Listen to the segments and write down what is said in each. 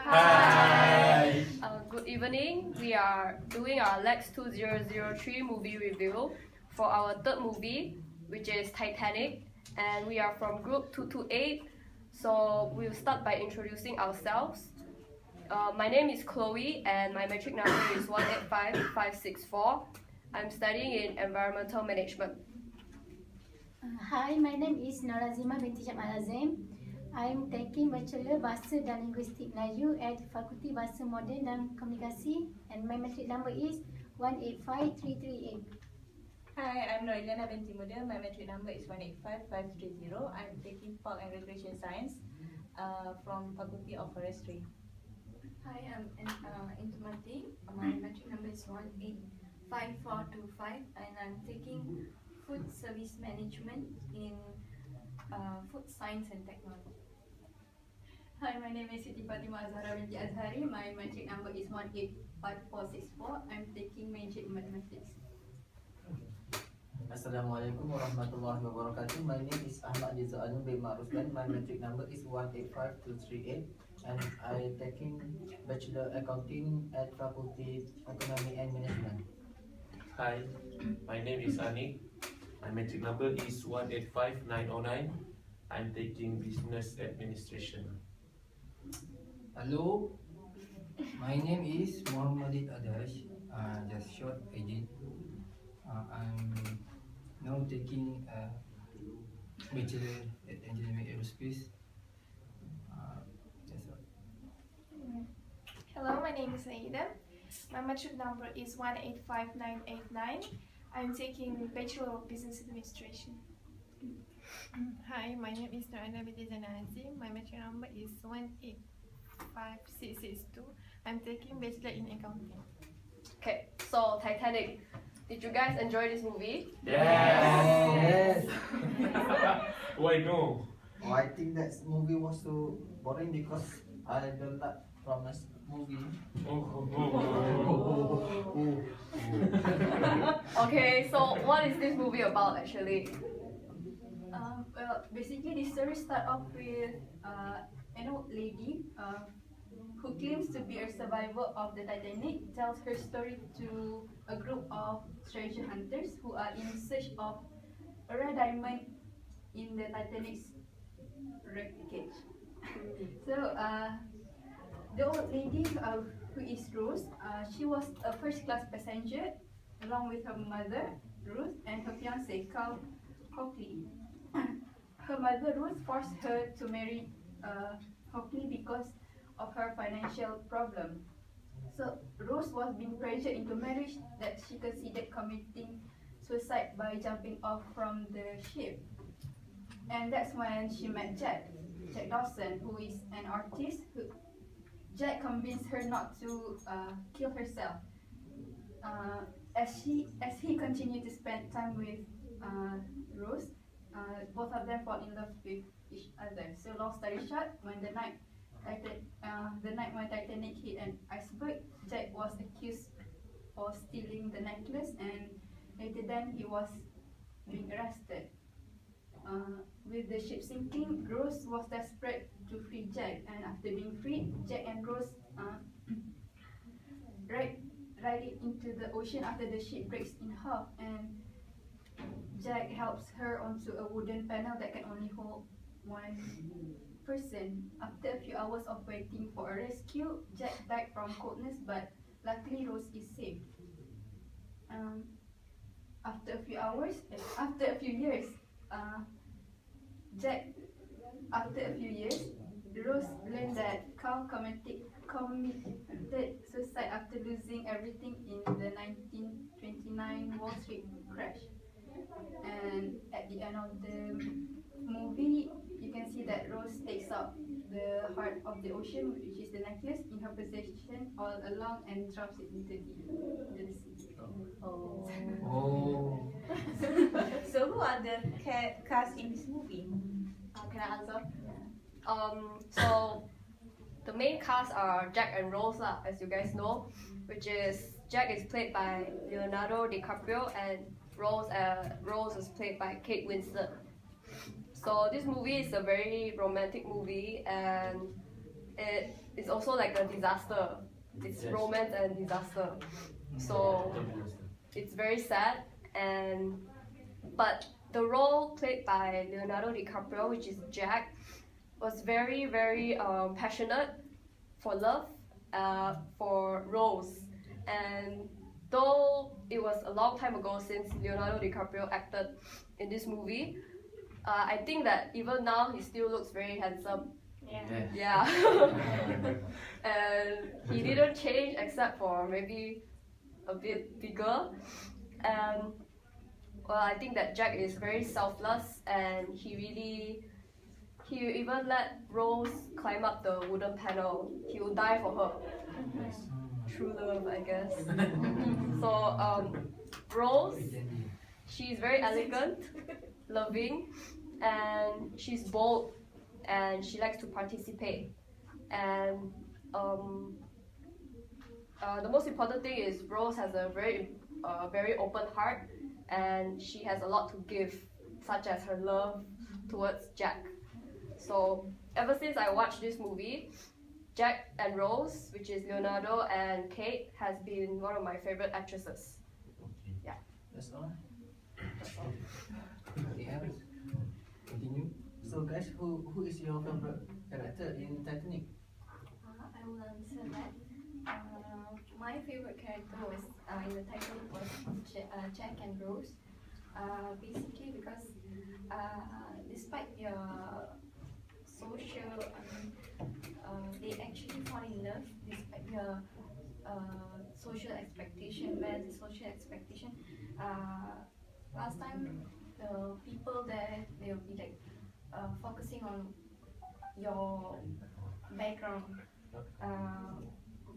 Hi. Good evening. We are doing our LAX2003 movie review for our third movie, which is Titanic, and we are from group 228. So we'll start by introducing ourselves. My name is Chloe, and my metric number is 185564. I'm studying in environmental management. Hi, my name is Nuraziemah Binti Azim. I'm taking Bachelor Bahasa dan Linguistik Melayu at Fakulti Bahasa Moden dan Komunikasi, and my metric number is 185338. Hi, I'm Ilyana Binti Muda. My metric number is 185530. I'm taking Park and Recreation Science from Faculty of Forestry. Hi, I'm Enthumathi A. My metric number is 185425, and I'm taking Food Service Management in Food Science and Technology. Hi, my name is Siti Fatimah Binti Azhari. My metric number is 185464. I'm taking major in mathematics. Assalamualaikum warahmatullahi wabarakatuh. My name is Ahmad bin Rosdan. My metric number is 185238, and I taking Bachelor Accounting at Faculty Economy and Management. Hi, my name is Aniq. My metric number is 185909. I'm taking Business Administration. Hello, my name is Muhammadil Adhaj, just short AJ. I'm now taking Bachelor at Engineering Aerospace. That's all. Hello, my name is Aida. My metric number is 185989. I'm taking Bachelor of Business Administration. Hi, my name is Azim. My metric number is 185662. I'm taking Bachelor in Accounting. Okay, so Titanic. Did you guys enjoy this movie? Yes. Why no? Oh, I think that movie was so boring because I don't like romance movie. Okay, so what is this movie about actually? Well, basically the story starts off with an old lady who claims to be a survivor of the Titanic, tells her story to a group of treasure hunters who are in search of a rare diamond in the Titanic's wreckage. So the old lady who is Rose, she was a first-class passenger along with her mother, Ruth, and her fiancé, Carl Hockley. Her mother, Ruth, forced her to marry Hockley because of her financial problem. So Rose was being pressured into marriage that she considered committing suicide by jumping off from the ship. And that's when she met Jack Dawson, who is an artist. Jack convinced her not to kill herself. As he continued to spend time with Rose, both of them fall in love with each other. So long story short, when the night when Titanic hit an iceberg, Jack was accused of stealing the necklace, and later then he was being arrested. With the ship sinking, Rose was desperate to free Jack, and after being freed, Jack and Rose ride it into the ocean after the ship breaks in half, and Jack helps her onto a wooden panel that can only hold one person. After a few hours of waiting for a rescue, Jack died from coldness, but luckily Rose is saved. After a few years, Rose learned that Carl committed suicide after losing everything in the 1929 Wall Street crash. And at the end of the movie, you can see that Rose takes out the heart of the ocean, which is the necklace, in her possession all along and drops it into the sea. Oh. Oh. So who are the cast in this movie? Can I answer? So the main cast are Jack and Rose, as you guys know, which is Jack is played by Leonardo DiCaprio and Rose is played by Kate Winslet. So this movie is a very romantic movie, and it it's also like a disaster. It's Yes. romance and disaster. So it's very sad, but the role played by Leonardo DiCaprio, which is Jack, was very, very passionate for love, for Rose. And though it was a long time ago since Leonardo DiCaprio acted in this movie, I think that even now he still looks very handsome. Yeah. And he didn't change except for maybe a bit bigger. And well, I think that Jack is very selfless, and he even let Rose climb up the wooden panel. He will die for her. True love, I guess. So Rose, she's very elegant, loving, and she's bold, and she likes to participate. And the most important thing is Rose has a very open heart, and she has a lot to give, such as her love towards Jack. So ever since I watched this movie, Jack and Rose, which is Leonardo and Kate, has been one of my favorite actresses. Yeah. That's all. That's all. Continue. So guys, who is your favorite character in Titanic? I will answer that. My favorite character was in the Titanic was Jack and Rose. Basically because despite their social, they actually fall in love despite their social expectation. Where the social expectation, last time the people there, they will be like focusing on your background.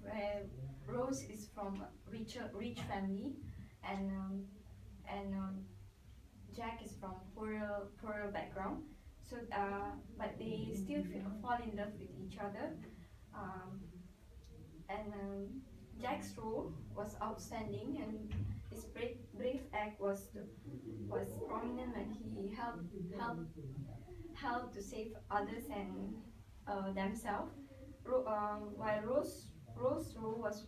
Where Rose is from rich family, and Jack is from poorer background. So, but they still fall in love with each other. Jack's role was outstanding, and his brave act was prominent when he helped to save others and themselves. While Rose's role was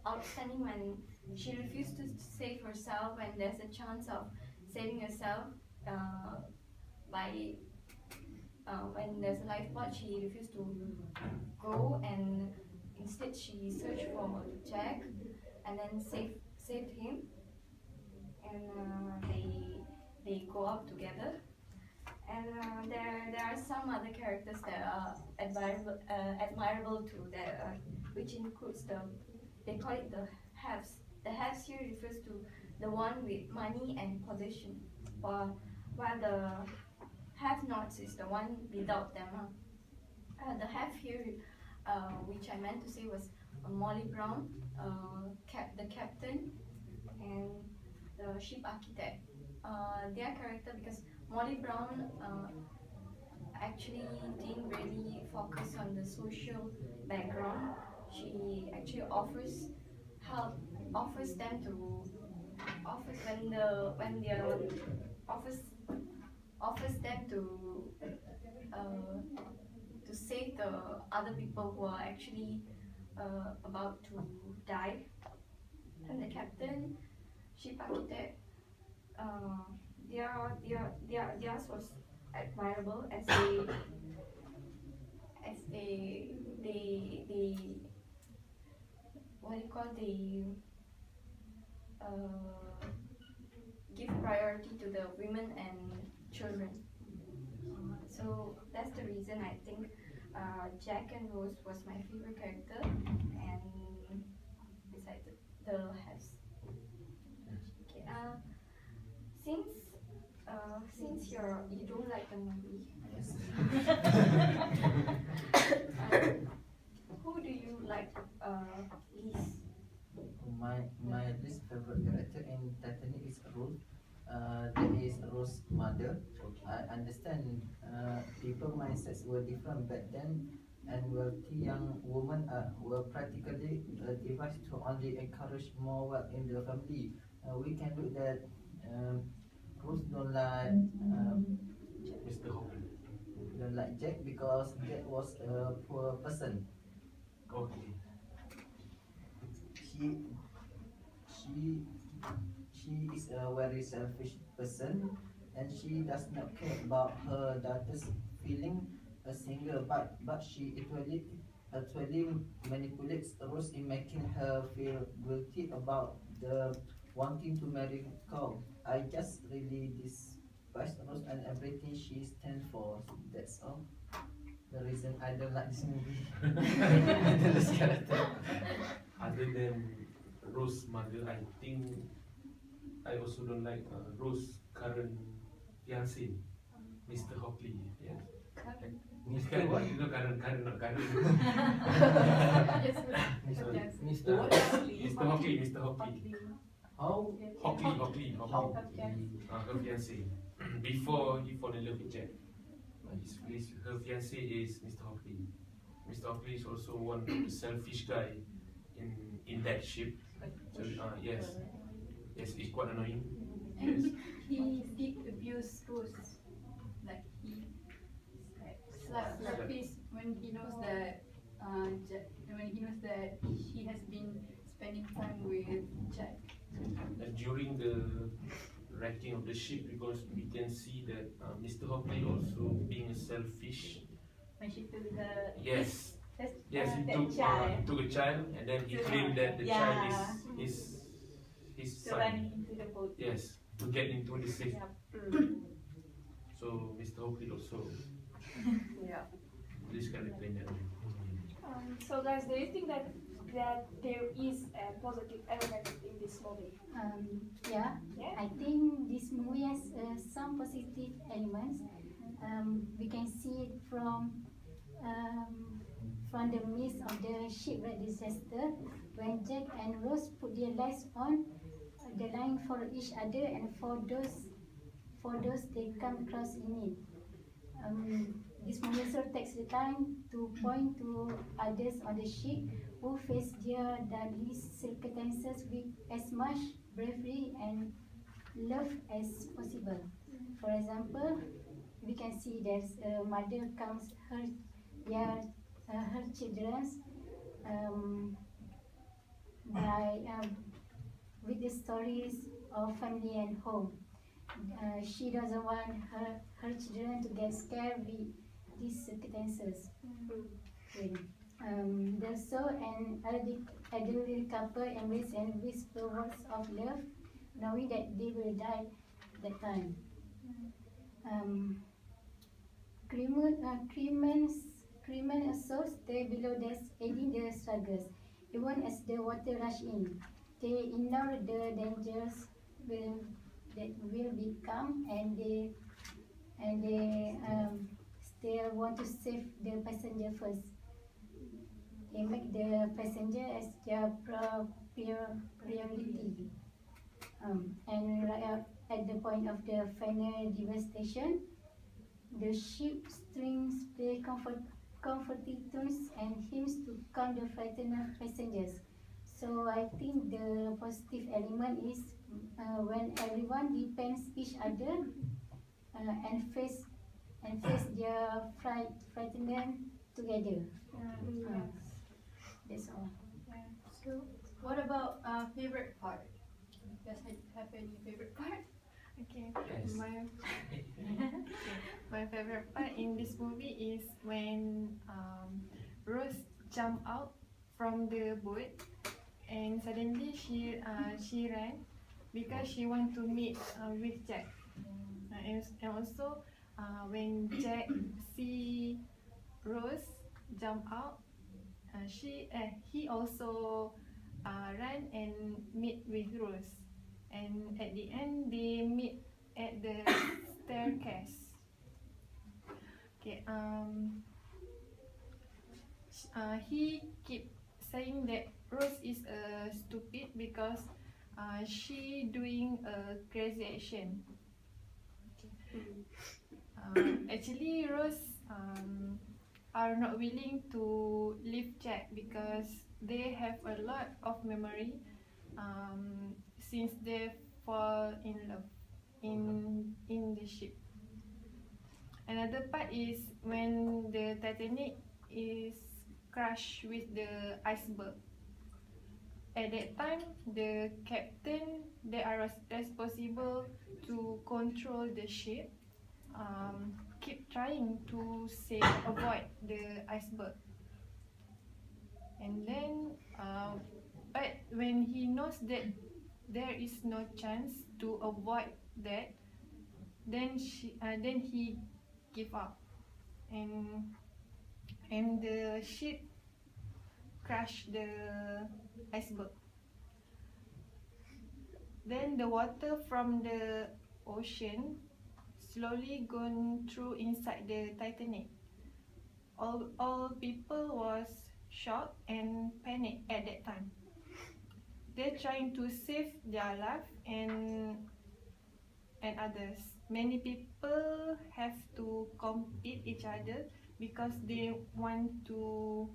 outstanding when she refused to save herself, and there's a chance of saving herself by when there's a lifeboat, she refused to go, and instead she searched for Jack and then saved him, and they go out together. And there are some other characters that are admirable too, which includes they call it the haves. The haves here refers to the one with money and position, while the have-nots is the one without them. The have here, which I meant to say, was Molly Brown, the captain, and the ship architect. Their character, because Molly Brown actually didn't really focus on the social background. She actually offers them to save the other people who are actually about to die. And the captain, ship architect, theirs was admirable as they what do you call, give priority to the women and children. So that's the reason I think Jack and Rose was my favorite character, and besides the haves. Okay, since you don't like the movie, who do you like least? My least favorite character in Titanic is Rose. That is Rose's mother. I understand people mindsets were different back then, and wealthy young women were practically devised to only encourage more wealth in the family. We can look that Rose don't like Mr. Hopper. don't like Jack because Jack was a poor person. Okay. She she she is a very selfish person, and she does not care about her daughter's feeling a single but she actually manipulates Rose in making her feel guilty about the wanting to marry Cole. I just really despise Rose and everything she stands for. That's all. The reason I don't like this movie. I don't like this character. Other than Rose mother, I think I also don't like Rose current fiancé, Mr. Hockley. Yes. Mr. what? You know current, not current. Yes, Sorry. yes. Mr. what? Mr. Hockley, Mr. Hockley. How? Hockley. How? Her fiancé. Before he fall in love with Jack. Her fiancé is Mr. Hockley. Mr. Hockley is also one of the selfish guy in that ship. So yes, it's quite annoying. Yes. And he did abuse Rose. Like he slapped her face when he knows that he has been spending time with Jack. And during the wrecking of the ship, because we can see that Mr. Hockley also being selfish. When she took the Yes. Yes, he that took child. a child, and then he claimed that the child is his to son. run into the boat. Yes, to get into the safe. Yeah. So Mr. Hockley also Yeah. this character in that movie. So guys, do you think that there is a positive element in this movie? Yeah, Yeah. I think this movie has some positive elements. We can see it from the midst of the shipwreck disaster when Jack and Rose put their lives on the line for each other and for those they come across in need. This movie also takes the time to point to others on the ship who face their deadly circumstances with as much bravery and love as possible. For example, we can see that a mother comes her children with the stories of family and home. She doesn't want her children to get scared with these circumstances. There's also an elderly couple embrace and whisper words of love, knowing that they will die that time. Crewmen also stay below decks, aiding the struggles. Even as the water rush in, they ignore the dangers that will become, and they still want to save the passenger first. They make the passenger as their priority. And right at the point of the final devastation, the ship strings play comforting tunes and hymns to calm the frightened passengers. So I think the positive element is when everyone depends each other and face their frightened together. That's all. So, what about favorite part? Does it have any favorite part? Okay, Yes. my favorite part in this movie is when Rose jumped out from the boat and suddenly she ran because she want to meet with Jack. And also when Jack see Rose jump out, he also ran and meet with Rose. And at the end, they meet at the staircase. Okay. He keep saying that Rose is stupid because she doing a crazy action. Actually, Rose are not willing to leave Jack because they have a lot of memory since they fall in love in the ship. Another part is when the Titanic is crashed with the iceberg. At that time, the captain that are responsible to control the ship keep trying to avoid the iceberg. And then, but when he knows that there is no chance to avoid that, then he give up, and the ship crashed the iceberg. Then the water from the ocean slowly gone through inside the Titanic. All people was shocked and panicked at that time. They're trying to save their life and others. Many people have to compete each other because they want to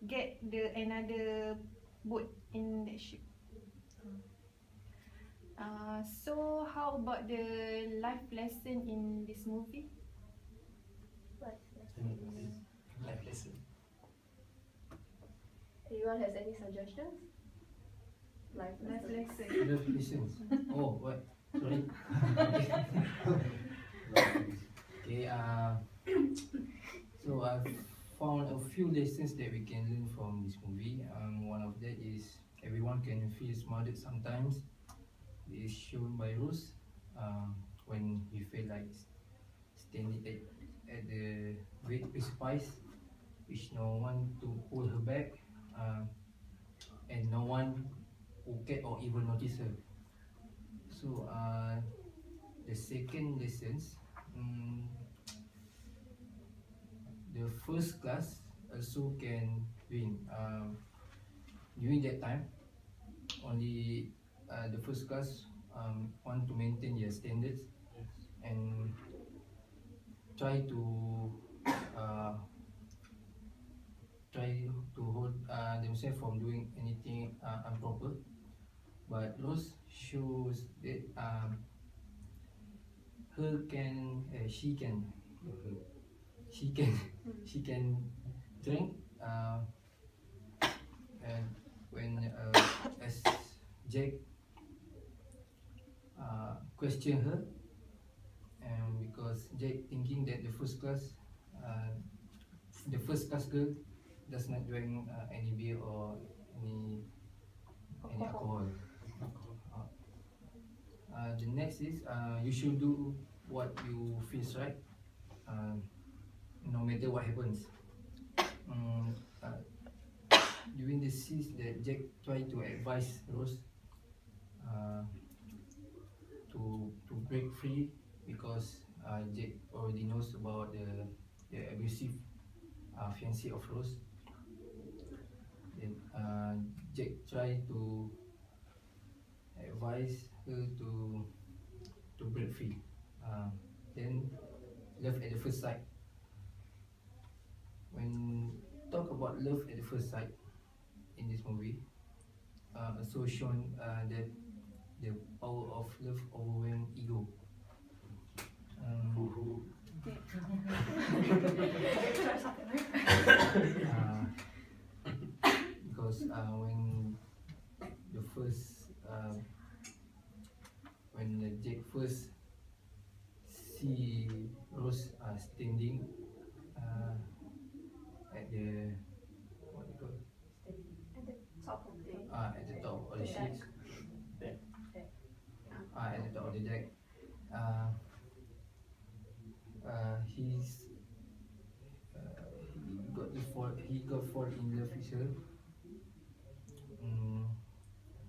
get another boat in the ship. So how about the life lesson in this movie? Life lesson. Anyone has any suggestions? Life lesson. Love lessons. Oh, what? Sorry. Okay. So I've found a few lessons that we can learn from this movie. One of that is everyone can feel smothered sometimes. It is shown by Rose when he felt like standing at the great precipice, which no one to hold her back, and no one who can or even notice her. So the second lessons, the first class also can win. During that time, only the first class want to maintain their standards and try to hold themselves from doing anything improper. But Rose shows that she can drink, and when as Jack question her, and because Jack thinking that the first class girl does not drink any beer or any alcohol. The next is you should do what you feels right, no matter what happens. During the scenes that Jack tried to advise Rose to break free, because Jack already knows about the abusive fiancé of Rose. Then Jack tried to advise her to break free. Then love at the first sight. When talk about love at the first sight in this movie, also shown that the power of love overwhelm ego. Because when Jack first see Rose standing at the what do you call at the top of the ship, at the top of the deck, he got fall in love with her.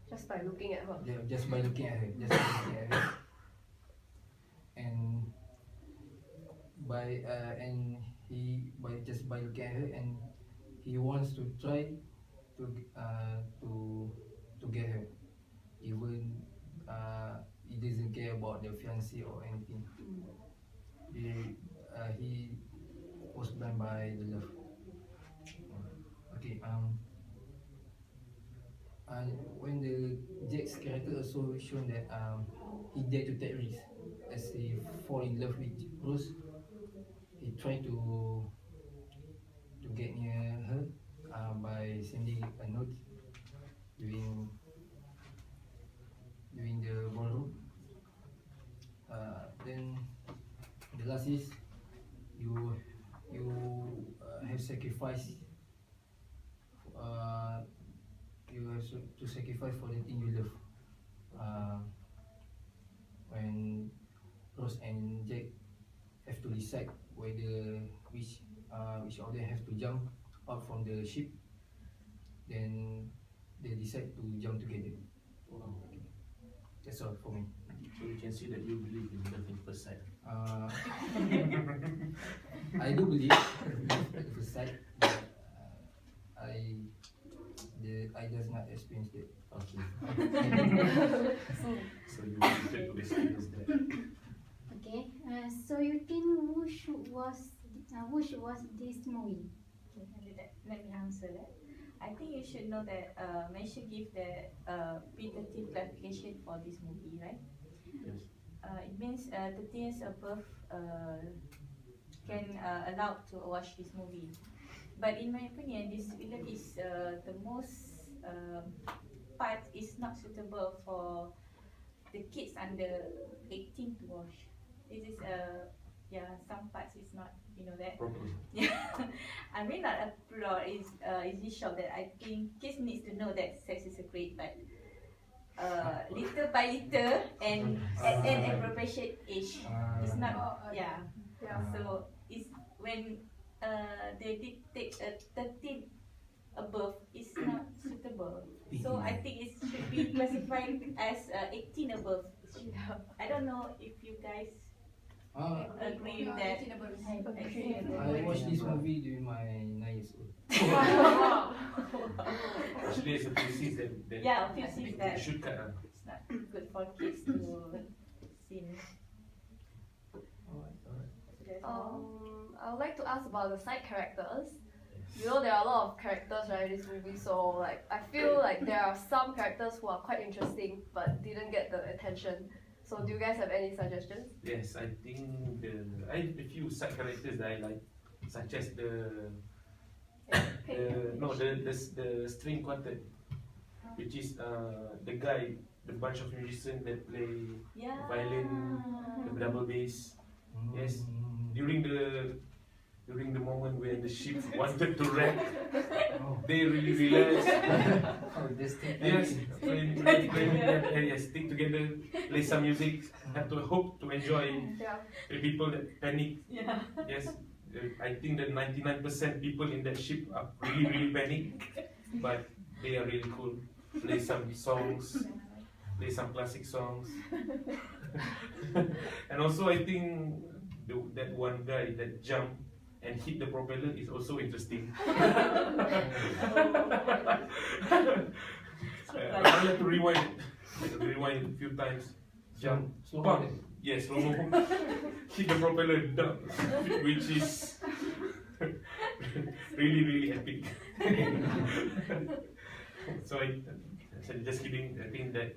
Just by looking at her. Yeah, just by looking at her, and by looking at her, and he wants to try to get her, even he doesn't care about the fiancé or anything. He was blind by the love. Okay. When the Jack's character also shown that he dared to take risks as he fall in love with Rose, he tried to get near her by sending a note during the ballroom. Then the last is you have sacrificed. You have to sacrifice for the thing you love. When Rose and Jack have to decide which order have to jump out from the ship, then they decide to jump together. Wow. That's all for me. So you can see that you believe in love at first sight. I do believe at first sight, but I does not experience that. Okay. So you wanted to experience that. Okay. So you think who should watch this movie? Okay, let me answer that. I think you should know that I should give the P13 classification for this movie, right? Yes. It means 13 years above can allowed to watch this movie. But in my opinion, this film is the most part is not suitable for the kids under 18 to watch. This is some parts is not, you know that. Yeah, I mean not a plot is this shock that I think kids needs to know that sex is a great, but little by little and at an appropriate age. It's not So it's when they did take a 13 above, it's not suitable. So I think it should be classified as 18 above. I don't know if you guys agree with that. I watched this movie during my 9 years old. Actually, there's a few scenes that Yeah, a few scenes that should cut. it's not good for kids to see. I would like to ask about the side characters. You know, there are a lot of characters right in this movie, so like I feel like there are some characters who are quite interesting but didn't get the attention. So do you guys have any suggestions? Yes, I think I have a few side characters that I like, such as the string quartet, which is the guy, the bunch of musicians that play violin, the double bass. Yes, during the moment when the ship wanted to wreck, they really realized. Yes, play, stick together, play some music, have to hope to enjoy. The people that panic. Yes, I think that 99% people in that ship are really panic, but they are really cool. Play some songs, play some classic songs. And also I think that one guy that jumped and hit the propeller is also interesting. I have to rewind it a few times. Jump, bang, yes, hit the propeller down, which is really epic. So just kidding. I think that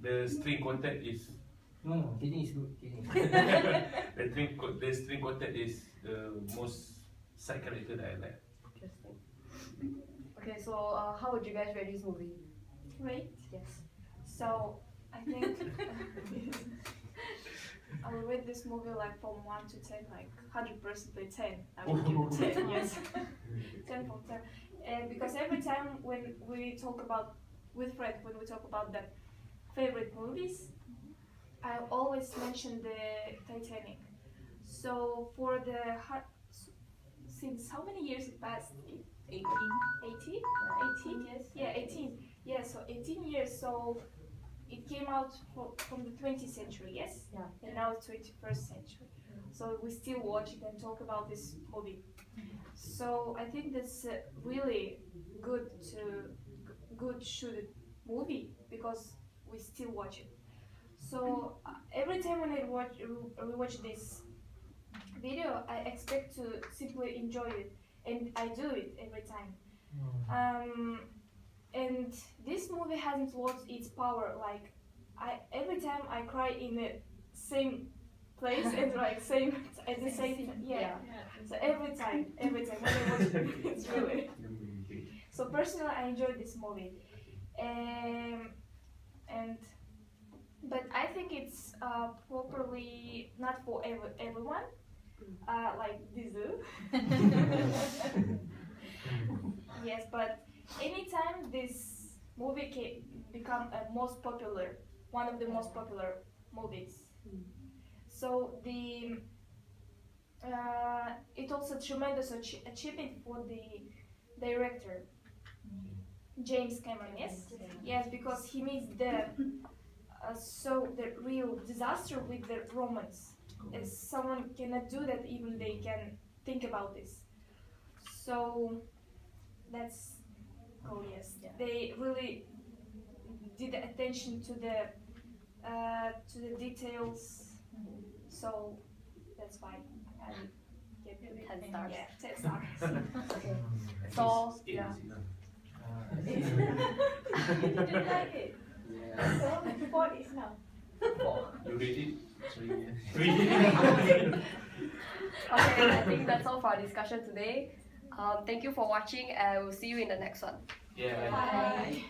the string quartet is. No, kidding is good. Kidding. The string quartet is the most side character that I like. Interesting. Okay, so how would you guys rate this movie? Rate? Yes. So I think I will rate this movie like from 1 to 10, like 100% 10. I would give it 10. Yes, 10 from 10. And because every time when we talk about with Fred, when we talk about the favorite movies, I always mention the Titanic. So for the since how many years it passed? 18? 18 years? Yeah, 18. Yeah, so 18 years. So it came out from the 20th century, yes? Yeah. And now it's 21st century. So we still watch it and talk about this movie. So I think that's a really good shooted movie because we still watch it. So every time when I rewatch this video, I expect to simply enjoy it, and I do it every time. And this movie hasn't lost its power. Like every time I cry in the same place and like same at the same time. Yeah. So every time when I watch it, it's really. So personally, I enjoyed this movie, and but I think it's properly not for everyone. Like this. Yes, but anytime this movie can become a most popular, one of the most popular movies. So the it also tremendous achievement for the director James Cameron. Yes, because he makes the so the real disaster with the romance. As someone cannot do that, even they can think about this. So that's yes. They really did attention to the details. So that's why I get 10 stars. Yeah, 10 stars. Okay. So yeah. You didn't like it. Yeah. So 4 is now. You rate it? 3. Okay, I think that's all for our discussion today. Thank you for watching, and we'll see you in the next one. Yeah. Bye.